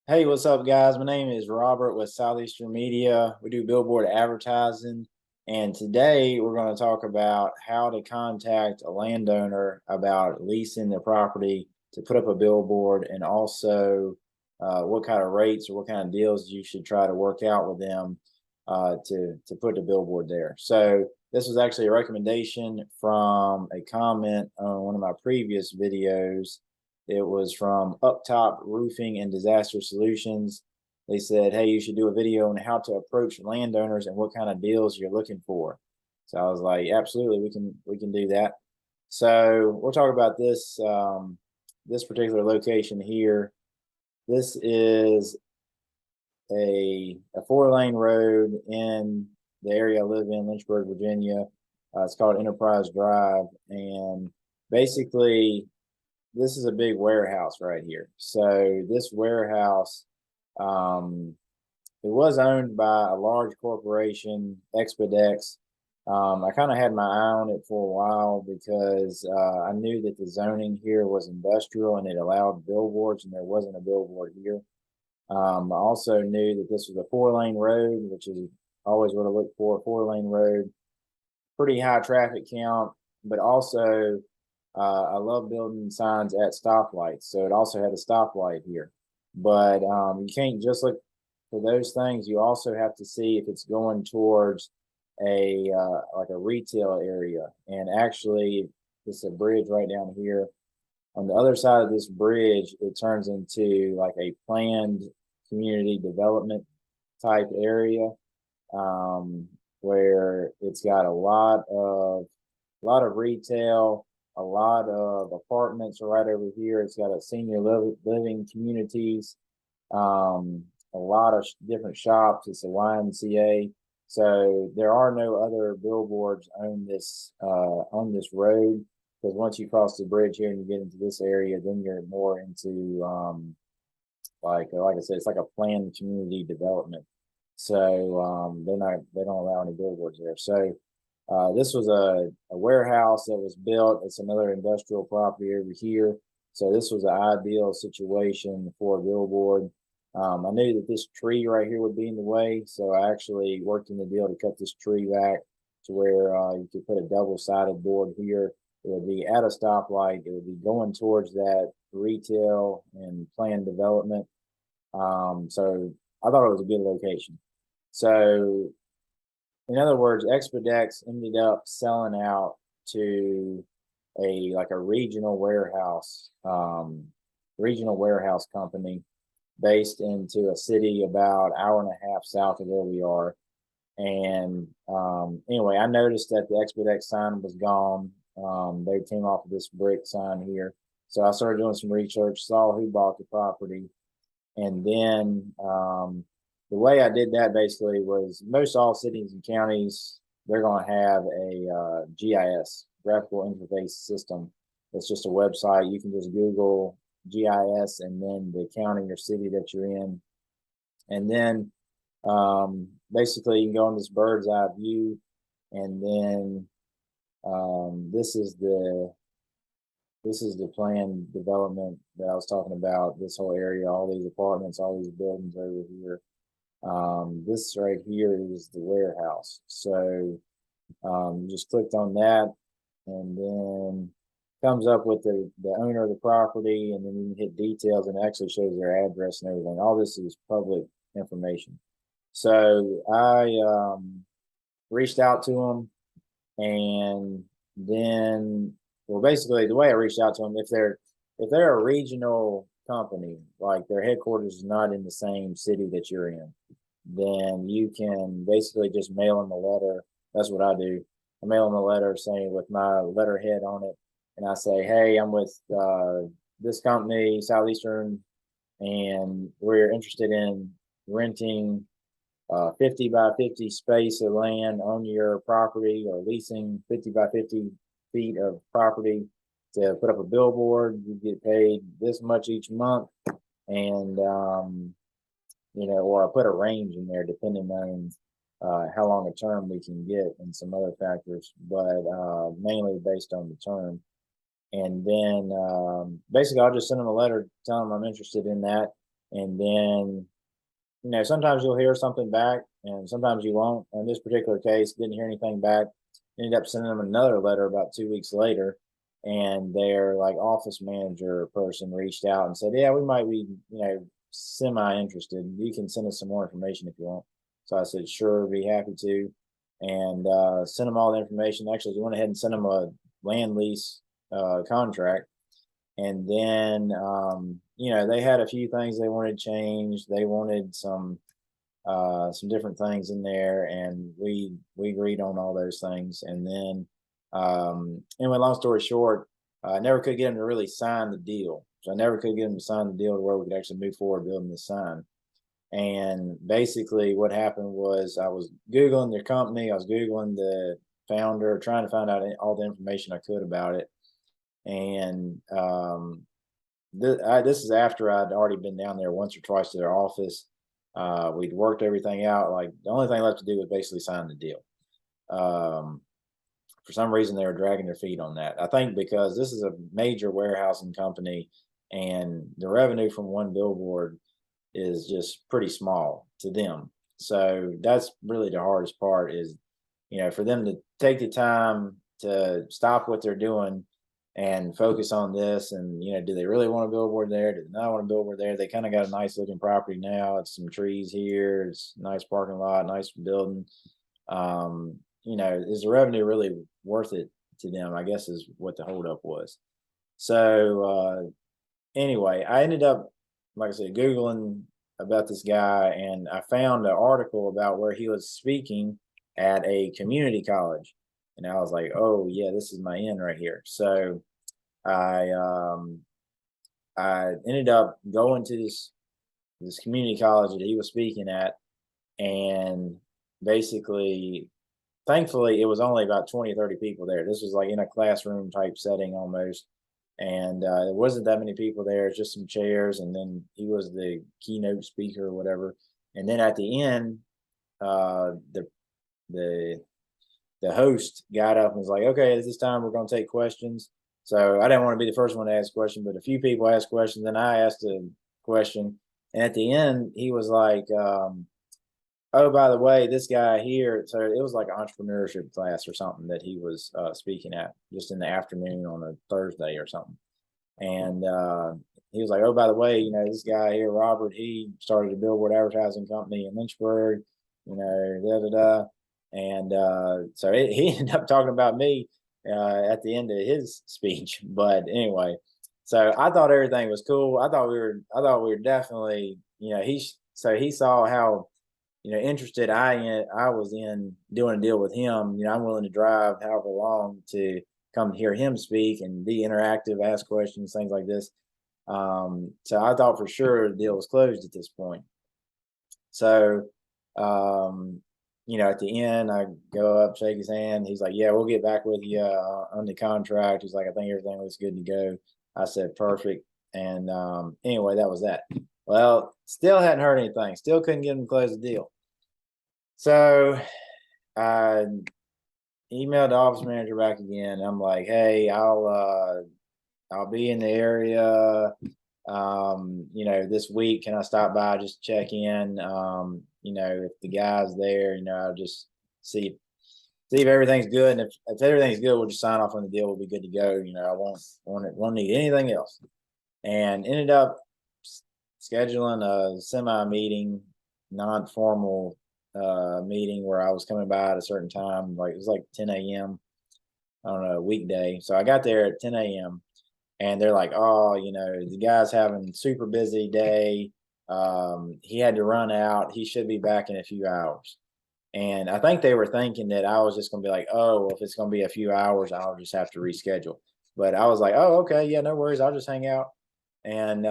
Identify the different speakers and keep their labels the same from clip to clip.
Speaker 1: Hey, what's up, guys? My name is Robert with Southeastern Media. We do billboard advertising, and today we're going to talk about how to contact a landowner about leasing their property to put up a billboard, and also what kind of rates or what kind of deals you should try to work out with them to put the billboard there. So this was actually a recommendation from a comment on one of my previous videos. It was from Up Top Roofing and Disaster Solutions. They said, "Hey, you should do a video on how to approach landowners and what kind of deals you're looking for." So I was like, "Absolutely, we can do that." So we'll talk about this particular location here. This is a 4-lane road in the area I live in, Lynchburg, Virginia. It's called Enterprise Drive, and basically this is a big warehouse right here. So this warehouse, um, it was owned by a large corporation, Expedex. I kind of had my eye on it for a while because I knew that the zoning here was industrial and it allowed billboards, and there wasn't a billboard here. I also knew that this was a 4-lane road, which is always what I look for, a 4-lane road, pretty high traffic count, but also I love building signs at stoplights. So it also had a stoplight here. But you can't just look for those things. You also have to see if it's going towards a like a retail area. And actually, it's a bridge right down here. On the other side of this bridge, it turns into like a planned community development type area, um, where it's got a lot of retail, a lot of apartments right over here. It's got a senior living communities, a lot of different shops. It's a YMCA. So there are no other billboards on this road, because once you cross the bridge here and you get into this area, then you're more into like I said, it's like a planned community development. So they don't allow any billboards there. So this was a warehouse that was built. It's another industrial property over here. So this was an ideal situation for a billboard. I knew that this tree right here would be in the way, so I actually worked in the deal to cut this tree back to where you could put a double-sided board here. It would be at a stoplight. It would be going towards that retail and planned development. So I thought it was a good location. So in other words, Expedex ended up selling out to a regional warehouse company based into a city about an hour and a half south of where we are. And anyway, I noticed that the Expedex sign was gone. They came off of this brick sign here. So I started doing some research, saw who bought the property, and then the way I did that basically was most all cities and counties, they're going to have a GIS, graphical interface system. It's just a website. You can just Google GIS and then the county or city that you're in. And then basically you can go on this bird's eye view. And then this is the planned development that I was talking about. This whole area, all these apartments, all these buildings over here. This right here is the warehouse. So just clicked on that, and then comes up with the owner of the property, and then you can hit details, and it actually shows their address and everything. All this is public information. So I reached out to them, and then, well, basically the way I reached out to them, if they're a regional company, like their headquarters is not in the same city that you're in, then you can basically just mail them a letter. That's what I do. I mail them a letter saying, with my letterhead on it, and I say, "Hey, I'm with this company, Southeastern, and we're interested in renting 50 by 50 space of land on your property, or leasing 50 by 50 feet of property to put up a billboard. You get paid this much each month, and or I put a range in there depending on how long a term we can get and some other factors, but mainly based on the term. And then basically, I'll just send them a letter telling them I'm interested in that, And then, sometimes you'll hear something back and sometimes you won't. In this particular case, didn't hear anything back. Ended up sending them another letter about 2 weeks later, and their like office manager person reached out and said, yeah, we might be, semi interested. You can send us some more information if you want. So I said, sure, be happy to. And sent them all the information. Actually, we went ahead and sent them a land lease contract. And then, they had a few things they wanted changed. They wanted some different things in there, and we agreed on all those things. And then, anyway, long story short, I never could get them to really sign the deal. So I never could get them to sign the deal to where we could actually move forward building the sign. And basically, what happened was I was Googling their company, I was Googling the founder, trying to find out all the information I could about it. And this is after I'd already been down there once or twice to their office. We'd worked everything out. Like the only thing left to do was basically sign the deal. For some reason, they were dragging their feet on that. I think because this is a major warehousing company, and the revenue from one billboard is just pretty small to them. So that's really the hardest part is, for them to take the time to stop what they're doing and focus on this. And, do they really want a billboard there? Do they not want a billboard there? They kind of got a nice looking property now. It's some trees here. It's a nice parking lot, nice building. Is the revenue really worth it to them? I guess is what the holdup was. So anyway, I ended up, like I said, Googling about this guy, and I found an article about where he was speaking at a community college. And I was like, oh yeah, this is my end right here. So I ended up going to this community college that he was speaking at, and basically, thankfully, it was only about 20 or 30 people there. This was like in a classroom type setting almost. And there wasn't that many people there, just some chairs. And then he was the keynote speaker or whatever. And then at the end, the host got up and was like, okay, at this time we're going to take questions. So I didn't want to be the first one to ask a question, but a few people asked questions. Then I asked a question. And at the end, he was like, oh, by the way, this guy here. So it was like an entrepreneurship class or something that he was speaking at just in the afternoon on a Thursday or something. And he was like, oh, by the way, this guy here, Robert, he started a billboard advertising company in Lynchburg, da da da. And so he ended up talking about me at the end of his speech. But anyway, so I thought everything was cool. I thought we were definitely, he saw how, interested I was in doing a deal with him. I'm willing to drive however long to come hear him speak and be interactive, ask questions, things like this. So I thought for sure the deal was closed at this point. So, at the end, I go up, shake his hand. He's like, yeah, we'll get back with you on the contract. He's like, I think everything looks good to go. I said, perfect. And anyway, that was that. Well, still hadn't heard anything. Still couldn't get him to close the deal. So I emailed the office manager back again. I'm like, hey, I'll be in the area, this week. Can I stop by, just check in? If the guy's there, I'll just see if everything's good. And if everything's good, we'll just sign off on the deal. We'll be good to go. I won't need anything else. And ended up scheduling a semi meeting, non-formal meeting where I was coming by at a certain time. Like it was like 10 a.m. on a weekday. So I got there at 10 a.m. and they're like, oh, the guy's having a super busy day. He had to run out. He should be back in a few hours. And I think they were thinking that I was just going to be like, oh, well, if it's going to be a few hours, I'll just have to reschedule. But I was like, oh, okay, yeah, no worries. I'll just hang out. And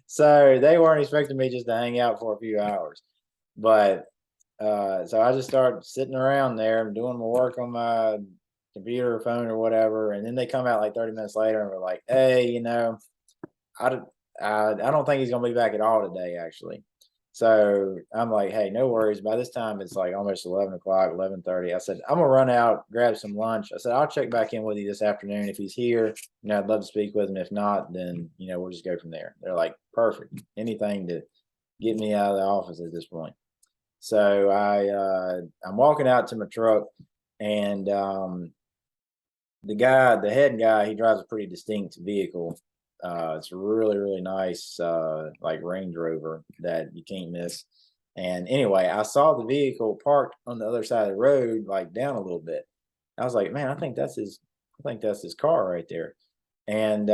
Speaker 1: so they weren't expecting me just to hang out for a few hours. But so I just started sitting around there doing my work on my computer or phone or whatever. And then they come out like 30 minutes later and we're like, hey, I don't think he's going to be back at all today, actually. So I'm like, hey, no worries. By this time, it's like almost 11 o'clock, 11:30. I said, I'm going to run out, grab some lunch. I said, I'll check back in with you this afternoon. If he's here, I'd love to speak with him. If not, then, we'll just go from there. They're like, perfect. Anything to get me out of the office at this point. So I'm walking out to my truck, and the head guy, he drives a pretty distinct vehicle. It's a really, really nice, like Range Rover that you can't miss. And anyway, I saw the vehicle parked on the other side of the road, like down a little bit. I was like, man, I think that's his car right there. And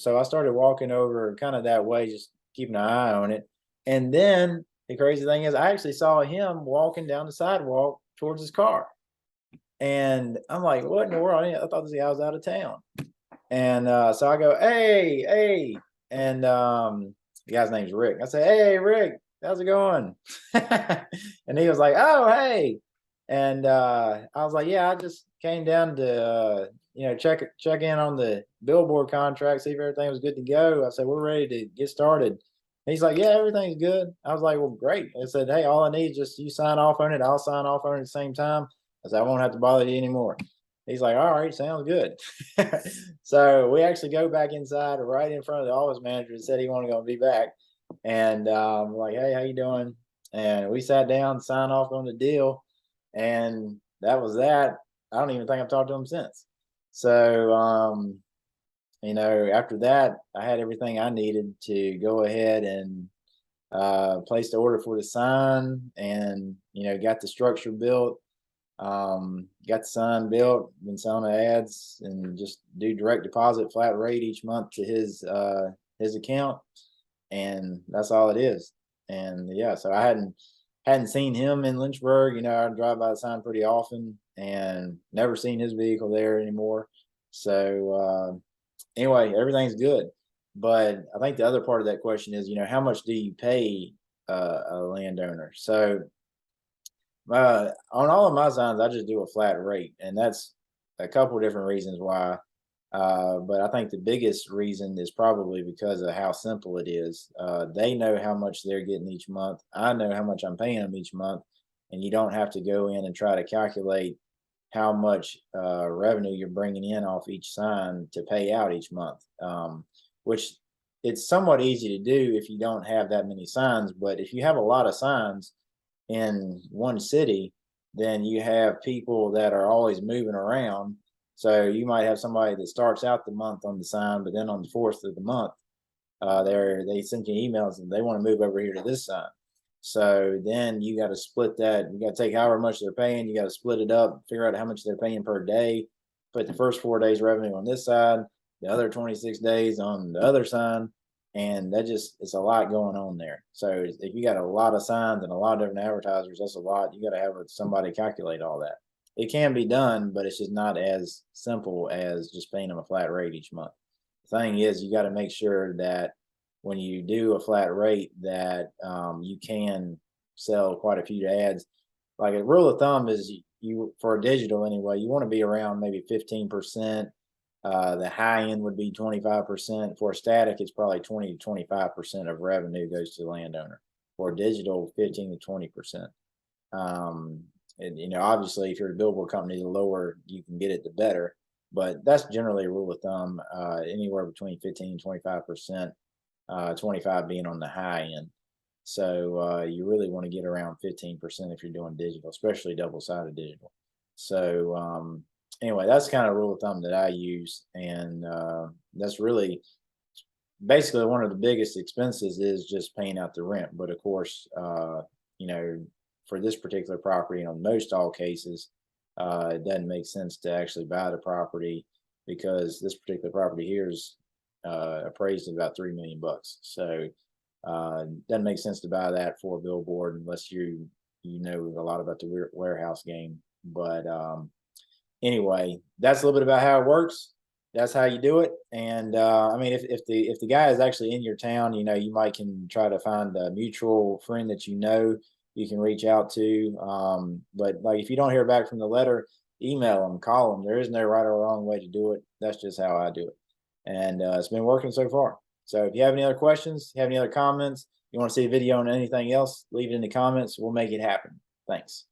Speaker 1: so I started walking over kind of that way, just keeping an eye on it. And then the crazy thing is, I actually saw him walking down the sidewalk towards his car. And I'm like, what in the world? I thought this guy was out of town. And so I go, hey. And the guy's name's Rick. I say, hey, Rick, how's it going? And he was like, oh, hey. And I was like, yeah, I just came down to, check in on the billboard contract, see if everything was good to go. I said, we're ready to get started. And he's like, yeah, everything's good. I was like, well, great. I said, hey, all I need is just you sign off on it. I'll sign off on it at the same time. I said, I won't have to bother you anymore. He's like, all right, sounds good. So we actually go back inside right in front of the office manager and said he wasn't going to be back. And we're like, hey, how you doing? And we sat down, signed off on the deal. And that was that. I don't even think I've talked to him since. So, after that, I had everything I needed to go ahead and place the order for the sign and, got the structure built. Got the sign built, been selling the ads, and just do direct deposit flat rate each month to his account, and that's all it is. And yeah, so I hadn't seen him in Lynchburg. I drive by the sign pretty often and never seen his vehicle there anymore. So anyway, everything's good. But I think the other part of that question is, how much do you pay a landowner? So on all of my signs, I just do a flat rate, and that's a couple of different reasons why. But I think the biggest reason is probably because of how simple it is. They know how much they're getting each month. I know how much I'm paying them each month, and you don't have to go in and try to calculate how much revenue you're bringing in off each sign to pay out each month, which it's somewhat easy to do if you don't have that many signs. But if you have a lot of signs in one city, then you have people that are always moving around. So you might have somebody that starts out the month on the sign, but then on the 4th of the month, they send you emails and they want to move over here to this sign. So then you got to split that. You got to take however much they're paying. You got to split it up, figure out how much they're paying per day. Put the first 4 days revenue on this side, the other 26 days on the other side, and it's a lot going on there. So if you got a lot of signs and a lot of different advertisers, that's a lot. You got to have somebody calculate all that. It can be done, but it's just not as simple as just paying them a flat rate each month. The thing is, you got to make sure that when you do a flat rate that you can sell quite a few ads. Like a rule of thumb is you for a digital anyway, you want to be around maybe 15%. The high end would be 25%. For static, it's probably 20 to 25% of revenue goes to the landowner. For digital, 15 to 20%. And obviously, if you're a billboard company, the lower you can get it, the better. But that's generally a rule of thumb, anywhere between 15 and 25%, 25 being on the high end. So you really want to get around 15% if you're doing digital, especially double-sided digital. So anyway, that's kind of a rule of thumb that I use, and that's really basically one of the biggest expenses is just paying out the rent. But of course, for this particular property, in most all cases, it doesn't make sense to actually buy the property because this particular property here is appraised at about $3 million. So it doesn't make sense to buy that for a billboard unless you know a lot about the warehouse game. But anyway, that's a little bit about how it works. That's how you do it. And I mean, if the guy is actually in your town, you might can try to find a mutual friend that you can reach out to. But like if you don't hear back from the letter, email them, call them. There is no right or wrong way to do it. That's just how I do it. And it's been working so far. So if you have any other questions, have any other comments, You want to see a video on anything else, leave it in the comments. We'll make it happen. Thanks.